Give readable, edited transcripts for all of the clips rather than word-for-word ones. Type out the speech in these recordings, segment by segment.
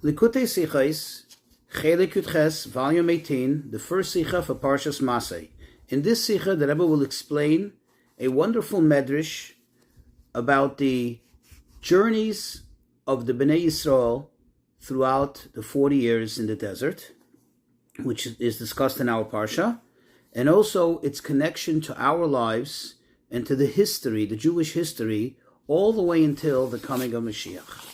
Likutei Sichos, Chelik Yudches, Volume 18, the first sicha for Parshas Masay. In this sicha, the Rebbe will explain a wonderful medrash about the journeys of the Bnei Yisrael throughout the 40 years in the desert, which is discussed in our parsha, and also its connection to our lives and to the history, the Jewish history, all the way until the coming of Mashiach.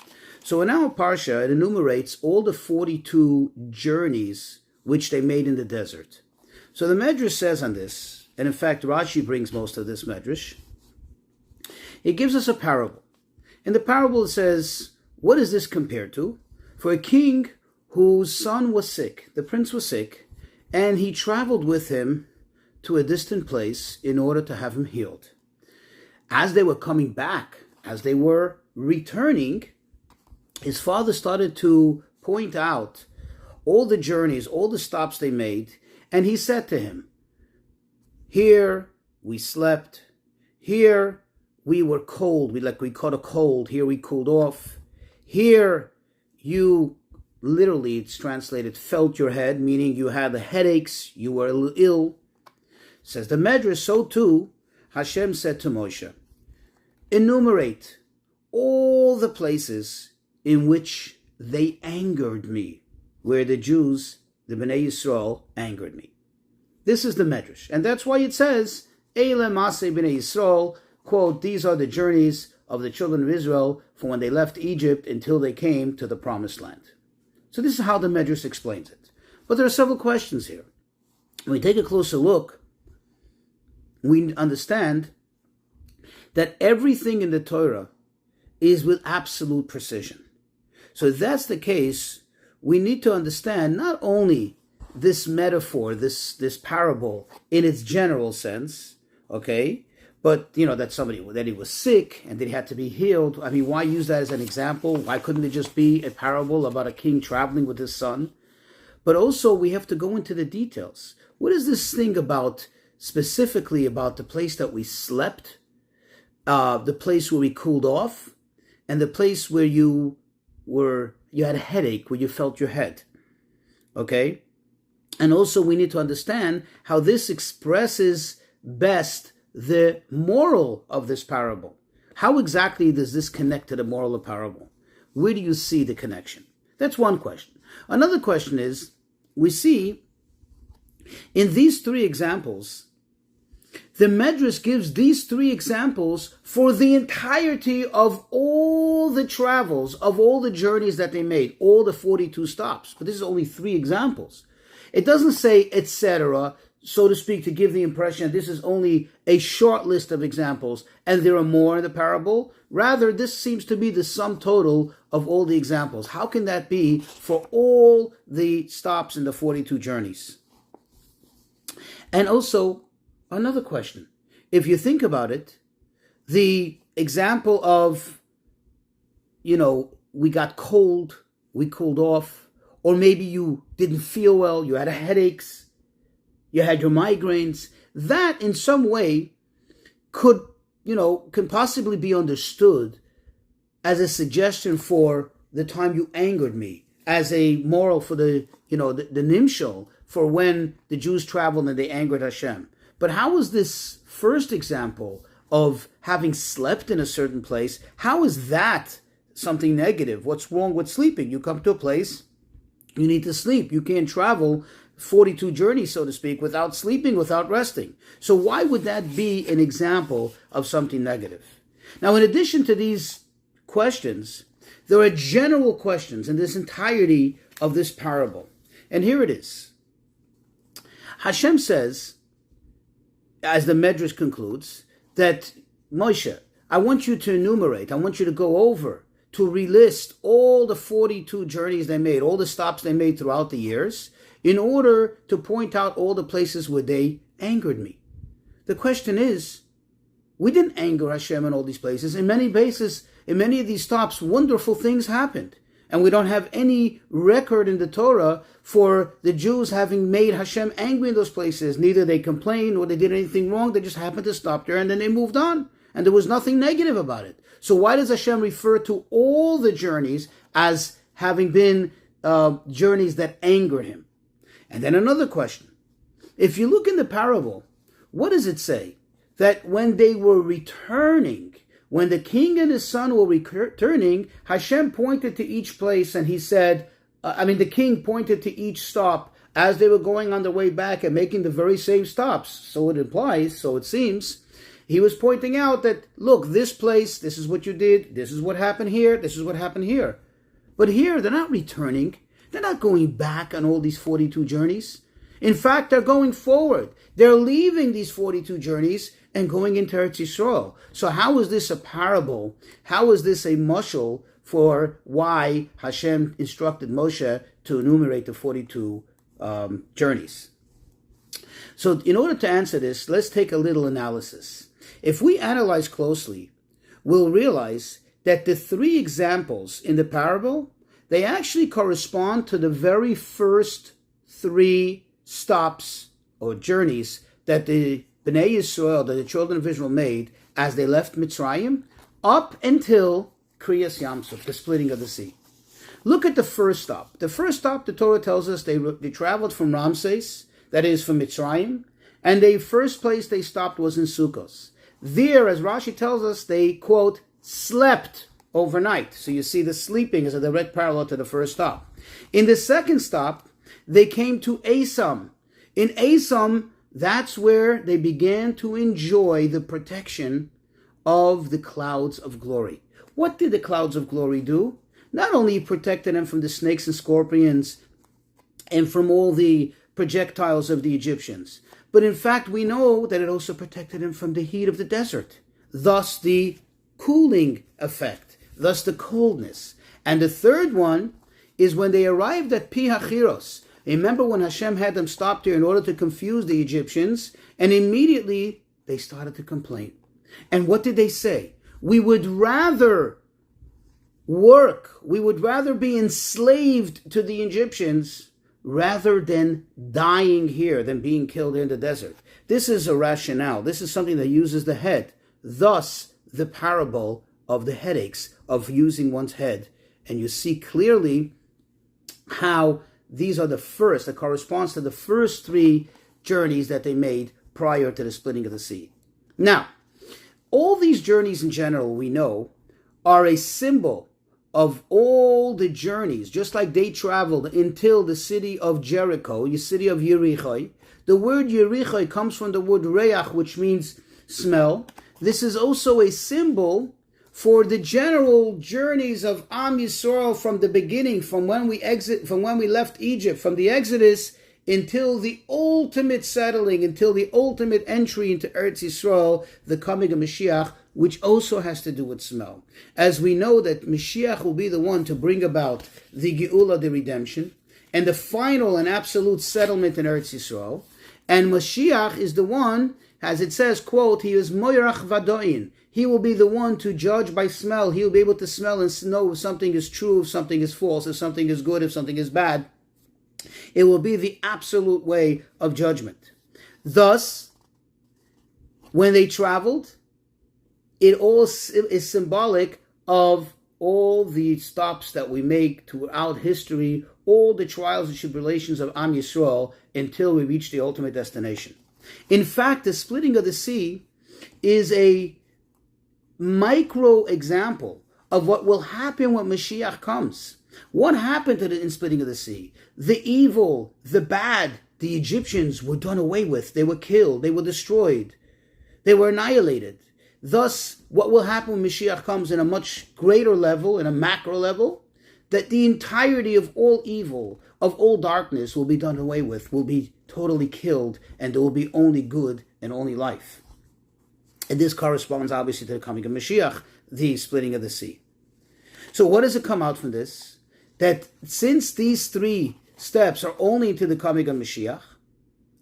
So in our parsha, it enumerates all the 42 journeys which they made in the desert. So the Medrash says on this, and in fact Rashi brings most of this Medrash, it gives us a parable. In the parable it says, what is this compared to? For a king whose son was sick, the prince was sick, and he traveled with him to a distant place in order to have him healed. As they were coming back, as they were returning, his father started to point out all the journeys, all the stops they made, and he said to him, here we slept, here we were cold, we caught a cold, here we cooled off, here you literally, it's translated, felt your head, meaning you had the headaches, you were a little ill. Says the Medrash, so too, Hashem said to Moshe, enumerate all the places in which they angered me, where the Jews, the Bnei Yisrael, angered me. This is the Medrash. And that's why it says, Eile Masei Bnei Yisrael, quote, these are the journeys of the children of Israel from when they left Egypt until they came to the Promised Land. So this is how the Medrash explains it. But there are several questions here. When we take a closer look, we understand that everything in the Torah is with absolute precision. So if that's the case, we need to understand not only this metaphor, this parable in its general sense, okay, but, that he was sick and that he had to be healed. I mean, why use that as an example? Why couldn't it just be a parable about a king traveling with his son? But also we have to go into the details. What is this thing about, specifically about the place that we slept, the place where we cooled off, and the place where you had a headache, where you felt your head, okay? And also we need to understand how this expresses best the moral of this parable. How exactly does this connect to the moral of the parable? Where do you see the connection? That's one question. Another question is, we see in these three examples, the Medrash gives these three examples for the entirety of all the travels, of all the journeys that they made, all the 42 stops. But this is only three examples. It doesn't say, etc., so to speak, to give the impression this is only a short list of examples and there are more in the parable. Rather, this seems to be the sum total of all the examples. How can that be for all the stops in the 42 journeys? And also, another question. If you think about it, the example of, we got cold, we cooled off, or maybe you didn't feel well, you had headaches, you had your migraines, that in some way can possibly be understood as a suggestion for the time you angered me, as a moral for the nimshal, for when the Jews traveled and they angered Hashem. But how is this first example of having slept in a certain place, how is that something negative? What's wrong with sleeping? You come to a place, you need to sleep. You can't travel 42 journeys, so to speak, without sleeping, without resting. So why would that be an example of something negative? Now, in addition to these questions, there are general questions in this entirety of this parable. And here it is. Hashem says, as the Medrash concludes, that Moshe, I want you to enumerate, I want you to go over, to relist all the 42 journeys they made, all the stops they made throughout the years, in order to point out all the places where they angered me. The question is, we didn't anger Hashem in all these places. In many places, in many of these stops, wonderful things happened. And we don't have any record in the Torah for the Jews having made Hashem angry in those places. Neither they complained or they did anything wrong. They just happened to stop there and then they moved on. And there was nothing negative about it. So why does Hashem refer to all the journeys as having been journeys that angered him. And then another question. If you look in the parable, what does it say? That when they were returning, when the king and his son were returning, Hashem pointed to each place and he said, the king pointed to each stop as they were going on their way back and making the very same stops. So it implies, so it seems, he was pointing out that, look, this place, this is what you did, this is what happened here, this is what happened here. But here, they're not returning. They're not going back on all these 42 journeys. In fact, they're going forward. They're leaving these 42 journeys and going into Eretz Yisrael. So how is this a parable? How is this a mashal for why Hashem instructed Moshe to enumerate the 42 journeys? So in order to answer this, let's take a little analysis. If we analyze closely, we'll realize that the three examples in the parable, they actually correspond to the very first three stops or journeys that the Bnei Yisrael, that the children of Israel made as they left Mitzrayim, up until Kriyas Yamsuf, the splitting of the sea. Look at the first stop. The first stop, the Torah tells us they traveled from Ramses, that is from Mitzrayim, and the first place they stopped was in Sichos. There, as Rashi tells us, they, quote, slept overnight. So you see the sleeping is a direct parallel to the first stop. In the second stop, they came to Asam. In Asam, that's where they began to enjoy the protection of the clouds of glory. What did the clouds of glory do? Not only protected them from the snakes and scorpions and from all the projectiles of the Egyptians, but in fact we know that it also protected them from the heat of the desert, thus the cooling effect, thus the coldness. And the third one is when they arrived at Pi Hachiros. Remember when Hashem had them stopped here in order to confuse the Egyptians, and immediately they started to complain. And what did they say? We would rather work, we would rather be enslaved to the Egyptians rather than dying here, than being killed in the desert. This is a rationale. This is something that uses the head. Thus, the parable of the headaches, of using one's head. And you see clearly how these are the first, that corresponds to the first three journeys that they made prior to the splitting of the sea. Now, all these journeys in general, we know, are a symbol of all the journeys, just like they traveled until the city of Jericho, the city of Yericho. The word Yericho comes from the word reach, which means smell. This is also a symbol for the general journeys of Am Yisrael from the beginning, from when we left Egypt, from the Exodus until the ultimate settling, until the ultimate entry into Eretz Yisrael, the coming of Mashiach, which also has to do with smell. As we know that Mashiach will be the one to bring about the Geula, the redemption, and the final and absolute settlement in Eretz Yisrael. And Mashiach is the one, as it says, quote, he is Moirach Vadoin. He will be the one to judge by smell. He will be able to smell and know if something is true, if something is false, if something is good, if something is bad. It will be the absolute way of judgment. Thus, when they traveled, it all is symbolic of all the stops that we make throughout history, all the trials and tribulations of Am Yisrael until we reach the ultimate destination. In fact, the splitting of the sea is a micro example of what will happen when Mashiach comes. What happened to the splitting of the sea? The evil, the bad, the Egyptians were done away with. They were killed. They were destroyed. They were annihilated. Thus, what will happen when Mashiach comes in a much greater level, in a macro level, that the entirety of all evil, of all darkness will be done away with, will be totally killed, and there will be only good and only life. And this corresponds obviously to the coming of Mashiach, the splitting of the sea. So what does it come out from this? That since these three steps are only into the coming of Mashiach,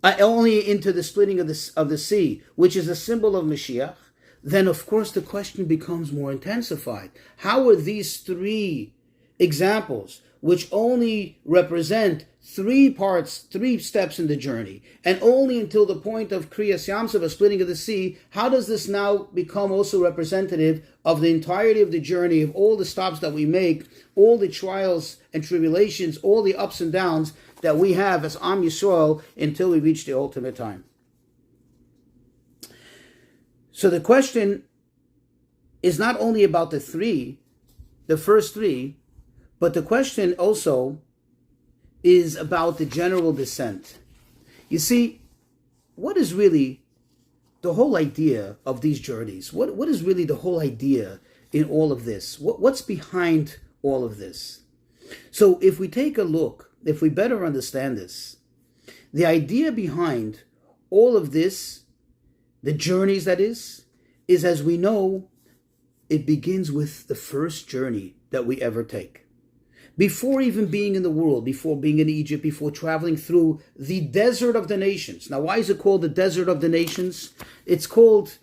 only into the splitting of the sea, which is a symbol of Mashiach, then of course the question becomes more intensified. How are these three examples, which only represent 3 parts, 3 steps in the journey, and only until the point of Kriyas Yamsuf, a splitting of the sea, how does this now become also representative of the entirety of the journey, of all the stops that we make, all the trials and tribulations, all the ups and downs that we have as Am Yisrael until we reach the ultimate time? So the question is not only about the first 3, but the question also is about the general descent. You see, what is really the whole idea of these journeys? What is really the whole idea in all of this? What's behind all of this? So if we take a look, if we better understand this, the idea behind all of this, the journeys that is as we know, it begins with the first journey that we ever take. Before even being in the world, before being in Egypt, before traveling through the desert of the nations. Now, why is it called the desert of the nations? It's called,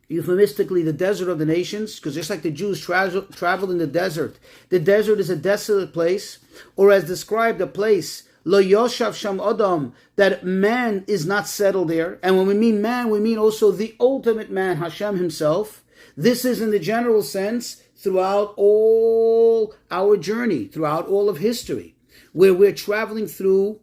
euphemistically, the desert of the nations, because just like the Jews traveled in the desert is a desolate place, or as described, a place, lo yoshav sham adam, that man is not settled there. And when we mean man, we mean also the ultimate man, Hashem himself. This is in the general sense throughout all our journey, throughout all of history, where we're traveling through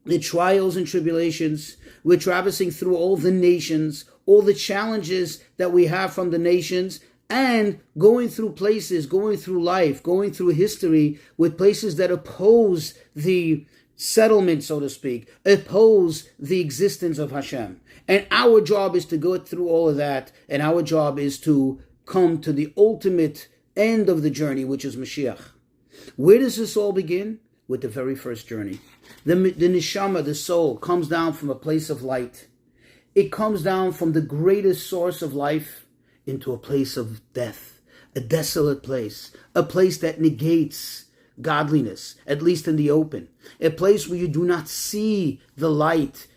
the trials and tribulations, we're traversing through all the nations, all the challenges that we have from the nations, and going through places, going through life, going through history with places that oppose the settlement, so to speak, oppose the existence of Hashem. And our job is to go through all of that, and our job is to come to the ultimate end of the journey, which is Mashiach. Where does this all begin? With the very first journey. The neshama, the soul, comes down from a place of light. It comes down from the greatest source of life into a place of death, a desolate place, a place that negates godliness, at least in the open, a place where you do not see the light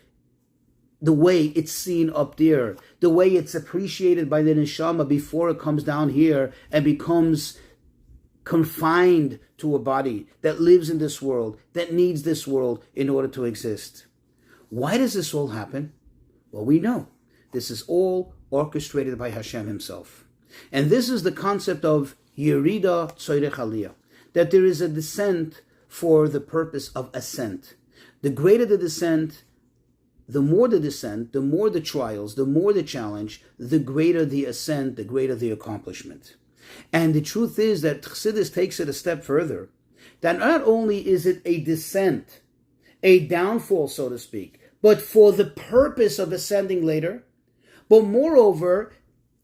the way it's seen up there, the way it's appreciated by the neshama before it comes down here and becomes confined to a body that lives in this world, that needs this world in order to exist. Why does this all happen? Well, we know this is all orchestrated by Hashem himself. And this is the concept of Yerida Tzorech Aliyah, that there is a descent for the purpose of ascent. The greater the descent, the more the trials, the more the challenge, the greater the ascent, the greater the accomplishment. And the truth is that Chassidus takes it a step further, that not only is it a descent, a downfall, so to speak, but for the purpose of ascending later, but moreover,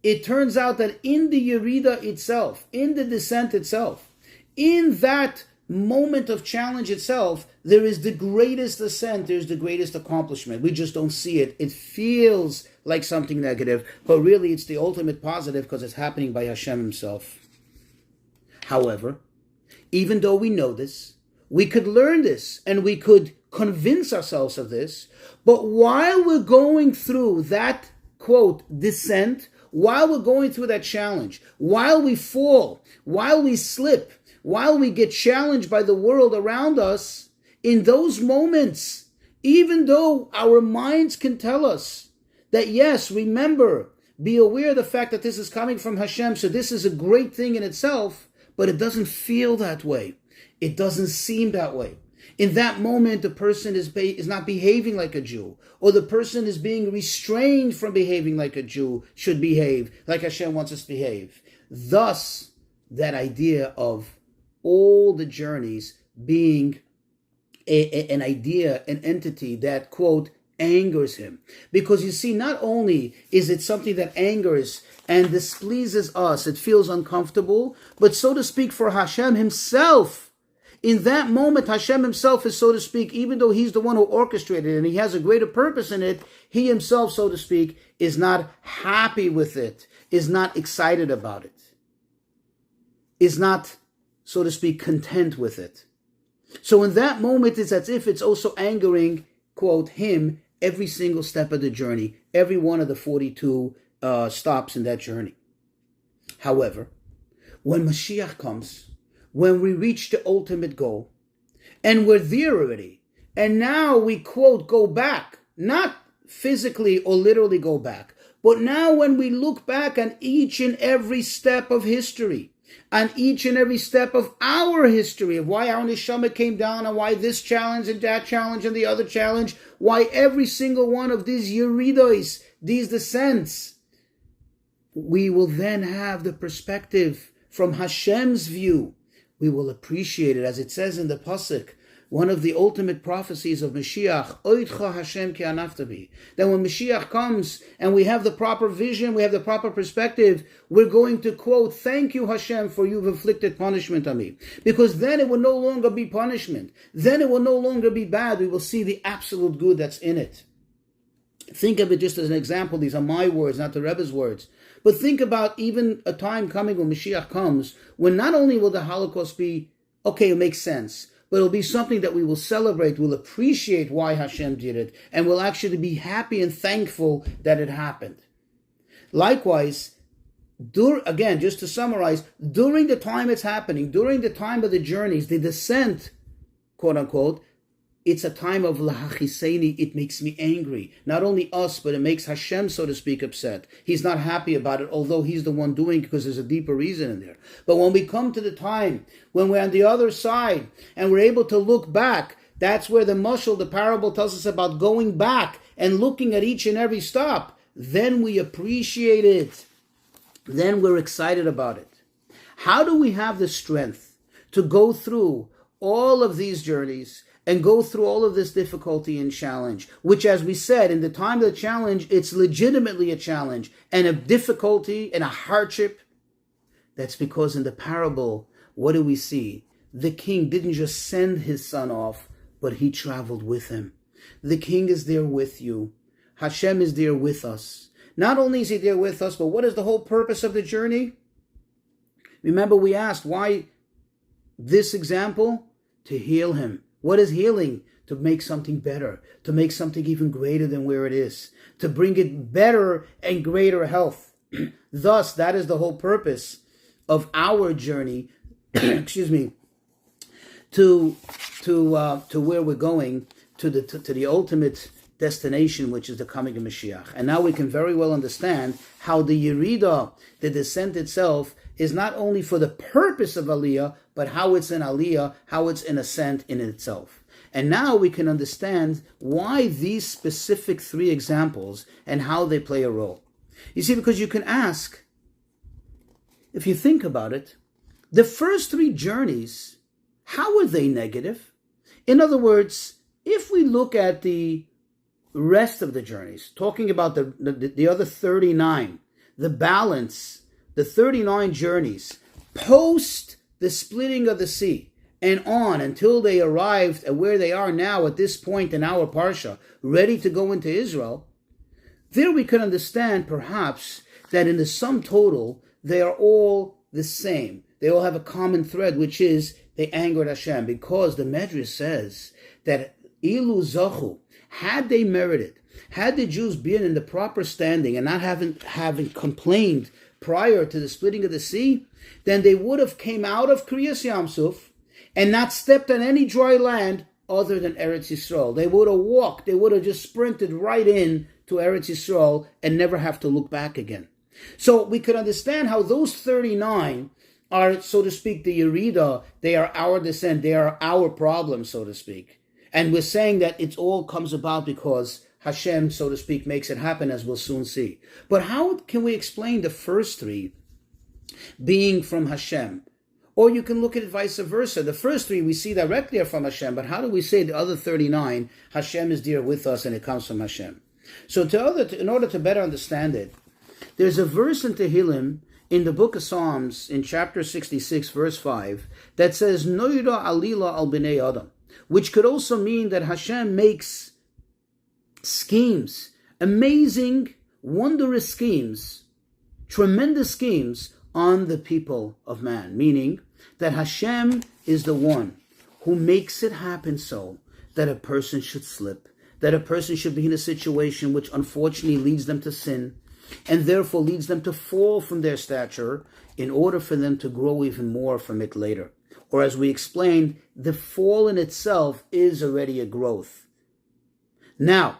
it turns out that in the Yerida itself, in the descent itself, in that moment of challenge itself, there is the greatest ascent, there's the greatest accomplishment. We just don't see it. It feels like something negative, but really it's the ultimate positive because it's happening by Hashem himself. However, even though we know this, we could learn this and we could convince ourselves of this, but while we're going through that, quote, descent, while we're going through that challenge, while we fall, while we slip, while we get challenged by the world around us, in those moments, even though our minds can tell us that, yes, remember, be aware of the fact that this is coming from Hashem, so this is a great thing in itself, but it doesn't feel that way. It doesn't seem that way. In that moment, the person is not behaving like a Jew, or the person is being restrained from behaving like a Jew should behave, like Hashem wants us to behave. Thus, that idea of all the journeys being an idea, an entity that, quote, angers him. Because you see, not only is it something that angers and displeases us, it feels uncomfortable, but so to speak for Hashem himself, in that moment, Hashem himself is, so to speak, even though he's the one who orchestrated it and he has a greater purpose in it, he himself, so to speak, is not happy with it, is not excited about it, is not, so to speak, content with it. So in that moment, it's as if it's also angering, quote, him every single step of the journey, every one of the 42 stops in that journey. However, when Mashiach comes, when we reach the ultimate goal. And we're there already. And now we, quote, go back. Not physically or literally go back. But now when we look back on each and every step of history, on each and every step of our history, of why our neshama came down, and why this challenge and that challenge and the other challenge, why every single one of these yeridos, these descents, we will then have the perspective from Hashem's view. We will appreciate it, as it says in the pasuk, one of the ultimate prophecies of Mashiach, Oitcha Hashem ki anaftabi. That when Mashiach comes and we have the proper vision, we have the proper perspective, we're going to quote, thank you Hashem for you've inflicted punishment on me. Because then it will no longer be punishment. Then it will no longer be bad. We will see the absolute good that's in it. Think of it just as an example. These are my words, not the Rebbe's words. But think about even a time coming when Mashiach comes, when not only will the Holocaust be, okay, it makes sense, but it'll be something that we will celebrate, we'll appreciate why Hashem did it, and we'll actually be happy and thankful that it happened. Likewise, again, just to summarize, during the time it's happening, during the time of the journeys, the descent, quote unquote, it's a time of lahachiseini. It makes me angry. Not only us, but it makes Hashem, so to speak, upset. He's not happy about it, although he's the one doing it, because there's a deeper reason in there. But when we come to the time when we're on the other side and we're able to look back, that's where the mashal, the parable, tells us about going back and looking at each and every stop. Then we appreciate it. Then we're excited about it. How do we have the strength to go through all of these journeys and go through all of this difficulty and challenge, which, as we said, in the time of the challenge, it's legitimately a challenge and a difficulty and a hardship? That's because in the parable, what do we see? The king didn't just send his son off, but he traveled with him. The king is there with you. Hashem is there with us. Not only is he there with us, but what is the whole purpose of the journey? Remember, we asked, why this example? To heal him. What is healing? To make something better, to make something even greater than where it is, to bring it better and greater health. Thus, that is the whole purpose of our journey, excuse me, to where we're going, to the ultimate destination, which is the coming of Mashiach. And now we can very well understand how the Yerida, the descent itself, is not only for the purpose of Aliyah, but how it's an Aliyah, how it's an ascent in itself. And now we can understand why these specific three examples and how they play a role. You see, because you can ask, if you think about it, the first three journeys, how were they negative? In other words, if we look at the rest of the journeys, talking about the other 39, the balance, the 39 journeys, post the splitting of the sea and on until they arrived at where they are now at this point in our parsha, ready to go into Israel, there we can understand perhaps that in the sum total, they are all the same. They all have a common thread, which is they angered Hashem, because the Medrash says that Ilu Zachu, had they merited, had the Jews been in the proper standing and not having complained prior to the splitting of the sea, then they would have came out of Kriyas Yamsuf and not stepped on any dry land other than Eretz Yisrael. They would have walked, they would have just sprinted right in to Eretz Yisrael and never have to look back again. So we could understand how those 39 are, so to speak, the Yerida. They are our descent, they are our problem, so to speak. And we're saying that it all comes about because Hashem, so to speak, makes it happen, as we'll soon see. But how can we explain the first three being from Hashem? Or you can look at it vice versa. The first three we see directly are from Hashem, but how do we say the other 39, Hashem is there with us and it comes from Hashem? So in order to better understand it, there's a verse in Tehillim in the book of Psalms, in chapter 66, verse 5, that says, Noira alila al b'nei Adam, which could also mean that Hashem makes schemes, amazing, wondrous schemes, tremendous schemes on the people of man. Meaning that Hashem is the one who makes it happen so that a person should slip, that a person should be in a situation which unfortunately leads them to sin, and therefore leads them to fall from their stature in order for them to grow even more from it later. Or as we explained, the fall in itself is already a growth. Now,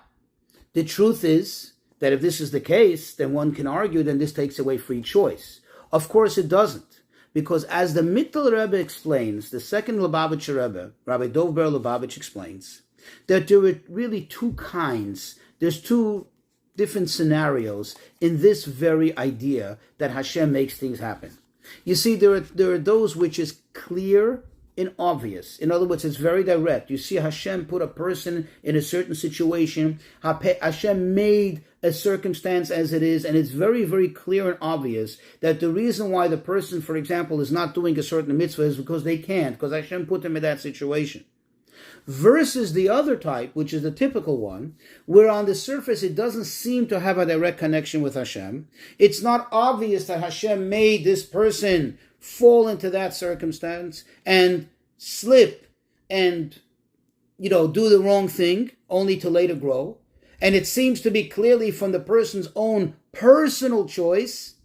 the truth is that if this is the case, then one can argue then this takes away free choice. Of course it doesn't. Because as the Mittel Rebbe explains, the second Lubavitcher Rebbe, Rabbi Dov Ber Lubavitch explains, that there are really two kinds, there's two different scenarios in this very idea that Hashem makes things happen. You see, there are those which is clear and obvious. In other words, it's very direct. You see Hashem put a person in a certain situation. Hashem made a circumstance as it is, and it's very, very clear and obvious that the reason why the person, for example, is not doing a certain mitzvah is because they can't, because Hashem put them in that situation. Versus the other type, which is the typical one, where on the surface it doesn't seem to have a direct connection with Hashem. It's not obvious that Hashem made this person fall into that circumstance and slip and, do the wrong thing only to later grow. And it seems to be clearly from the person's own personal choice,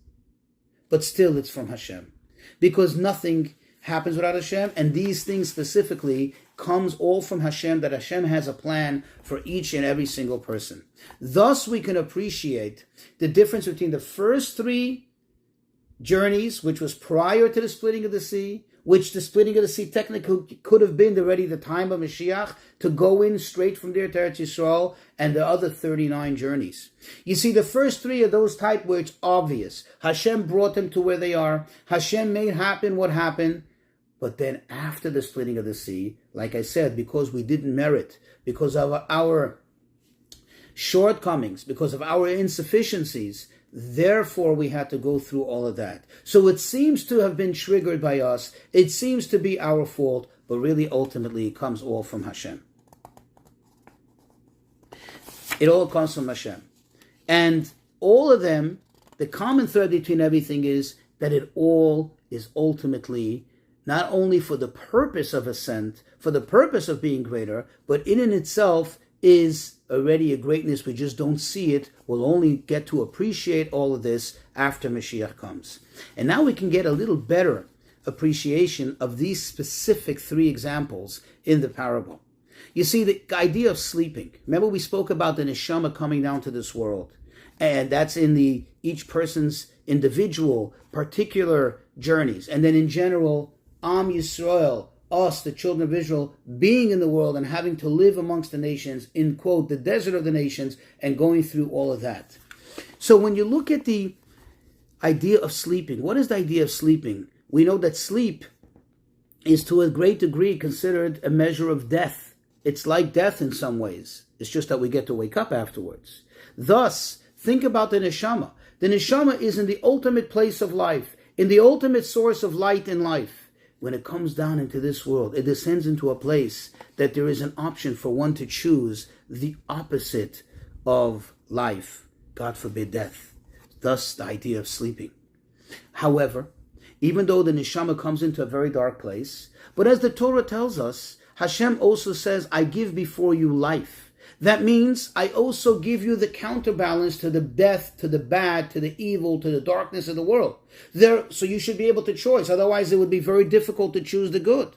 but still it's from Hashem. Because nothing happens without Hashem, and these things specifically comes all from Hashem, that Hashem has a plan for each and every single person. Thus we can appreciate the difference between the first three journeys, which was prior to the splitting of the sea, which the splitting of the sea technically could have been already the time of Mashiach, to go in straight from there to Eretz Yisrael, and the other 39 journeys. You see, the first three of those type where it's obvious. Hashem brought them to where they are. Hashem made happen what happened. But then after the splitting of the sea, like I said, because we didn't merit, because of our shortcomings, because of our insufficiencies, therefore we had to go through all of that. So it seems to have been triggered by us. It seems to be our fault, but really ultimately it comes all from Hashem. It all comes from Hashem. And all of them, the common thread between everything is that it all is ultimately not only for the purpose of ascent, for the purpose of being greater, but in and itself is already a greatness. We just don't see it. We'll only get to appreciate all of this after Mashiach comes. And now we can get a little better appreciation of these specific three examples in the parable. You see, the idea of sleeping. Remember we spoke about the neshama coming down to this world. And that's in each person's individual, particular journeys. And then in general, Am Yisrael, us, the children of Israel, being in the world and having to live amongst the nations, in quote, the desert of the nations, and going through all of that. So when you look at the idea of sleeping, what is the idea of sleeping? We know that sleep is to a great degree considered a measure of death. It's like death in some ways. It's just that we get to wake up afterwards. Thus, think about the neshama. The neshama is in the ultimate place of life, in the ultimate source of light in life. When it comes down into this world, it descends into a place that there is an option for one to choose the opposite of life. God forbid death. Thus the idea of sleeping. However, even though the neshama comes into a very dark place, but as the Torah tells us, Hashem also says, I give before you life. That means I also give you the counterbalance to the death, to the bad, to the evil, to the darkness of the world. So you should be able to choose. Otherwise, it would be very difficult to choose the good.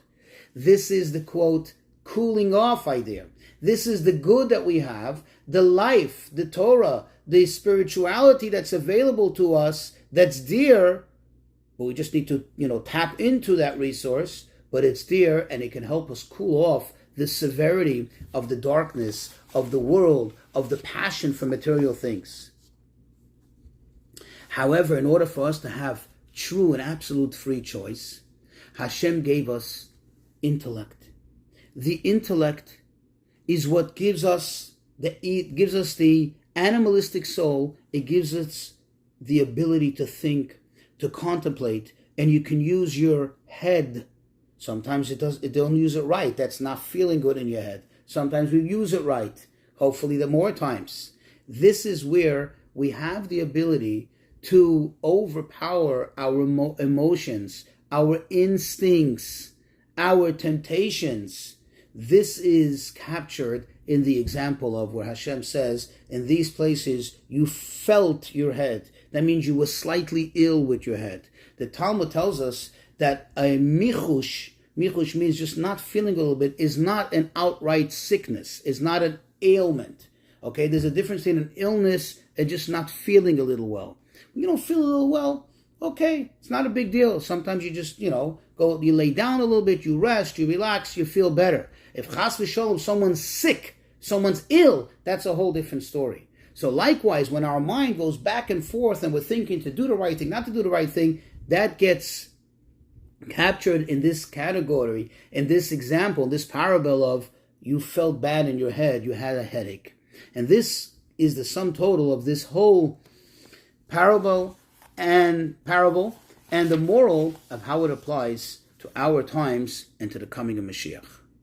This is the, quote, cooling off idea. This is the good that we have, the life, the Torah, the spirituality that's available to us, that's dear, but we just need to, tap into that resource, but it's dear and it can help us cool off the severity of the darkness of the world, of the passion for material things. However, in order for us to have true and absolute free choice, Hashem gave us intellect. The intellect is what gives us the animalistic soul. It gives us the ability to think, to contemplate, and you can use your head. Sometimes it don't use it right. That's not feeling good in your head. Sometimes we use it right. Hopefully the more times. This is where we have the ability to overpower our emotions, our instincts, our temptations. This is captured in the example of where Hashem says, in these places you felt your head. That means you were slightly ill with your head. The Talmud tells us that a michush, michush means just not feeling a little bit, is not an outright sickness, is not an ailment. Okay, there's a difference in an illness and just not feeling a little well. When you don't feel a little well, okay, it's not a big deal. Sometimes you just, you lay down a little bit, you rest, you relax, you feel better. If chas v'sholom, someone's sick, someone's ill, that's a whole different story. So likewise, when our mind goes back and forth and we're thinking to do the right thing, not to do the right thing, that gets captured in this category, in this example, this parable of you felt bad in your head, you had a headache. And this is the sum total of this whole parable and the moral of how it applies to our times and to the coming of Mashiach.